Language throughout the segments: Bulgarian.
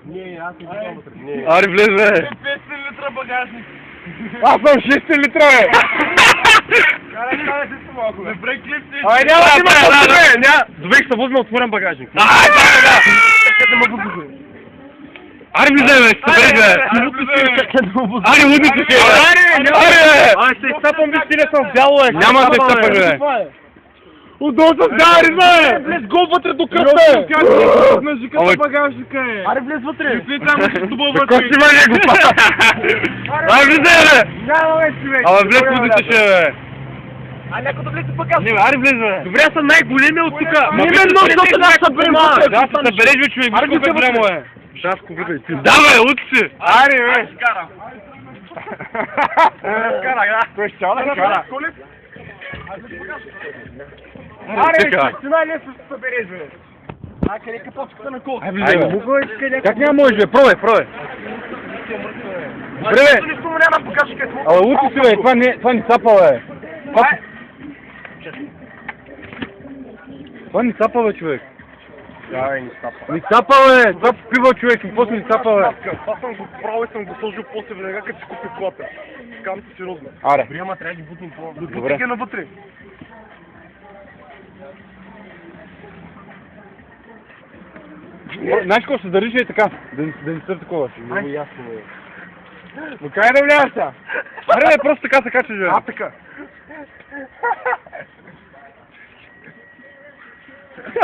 Не, аз не съм вътре. Не. Аре, влез, бе! 500 литра багажник. Аз съм 600 литра, бе! Карай се малко, бе. Добре, клипни. Ай, няма да има това, бе! Добре, ще се возме отворен багажник. Ай, да! Къде ме възможно? Аре, влизай, бе! Събери, бе! Аре, лудници си, бе! Аре, се изтъпвам, виж, ти не съм бяло, бе! Няма да се изтъпвам, бе! Удолу съм бяри, бе! Влез гол вътре до кръвта, е! На жиката багажника, е! Аре, влез вътре! Влез там, ще стубал вътре! Какво си мъже, го па? Аре, влизай, бе! Няма, бе, човек! Ама влез лудници ще, бе! А някой да влезе багажник! Не, бе, аре, влез, бе! Добре, аз съм най-големия от тук! Именно, защото да се съберем вътре! Да, се събереш, бе, човек, виж колко е голямо, е! Да, бе, луд си! Аре, бе! Скарам! Скарах, да! Кой ще да скара? Аре, цена лесно ще събереш, бе! А, къде капачката на колко? Как няма можеш, бе? Пробай! Добре, бе! Нищо му няма багажника! Ала лути си, бе, това не цапа, бе! Това не цапа, бе, човек! Да, не стапа. Не цапа, бе! Това пива, човек, и после не цапа, бе! Това съм го правил и съм го сложил после веднага, като си купи колата. Скам ти сериозно. Аре! Добре, ама трябва да ги бутнем това. Добре. Бутни ги навътре. Знаеш какво, ще държиш и така, да не стър такова. Много ясно, бе. Но кай да вляваш сега? Аре, бе, просто така се качваш, бе! А, така.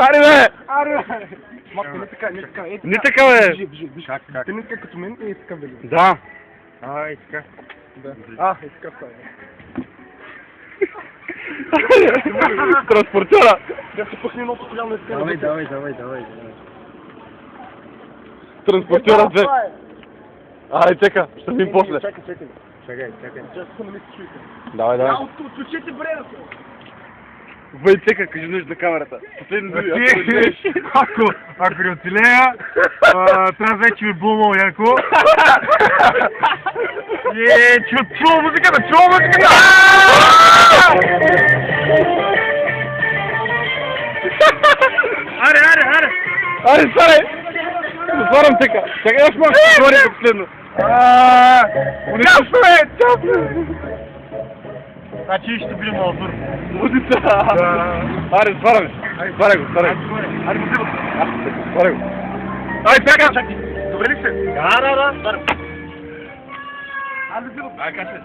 Аре, бе! Аре, бе! Малко, не така, не така. Не така, бе! Виж. Ти не така като мен, е така, бе. Да! А, така. Да. А, е така става. Транспортера! Да се пъхне едното коляно и така. Давай. Транспортера, бе! Аре, чека, ще видим после. Чакай. Чакай. Чакай, не си чуйте. Давай. Отключете бреда. Бъй, чека, кажи нещо на камерата. Последни думи, Ако не оцелея, трябва вече ми булмал яко. Чува музиката! Аре! Аре, старай! Затварям, чека. Чакай, още малко ще говори за последно. Часно! Значи ще бъде малър. Лудица! Аре, затваряме. Затваряй го. Аре, музиката! Затваряй го. Ай, чакай! Добре ли сте? Да. Айде,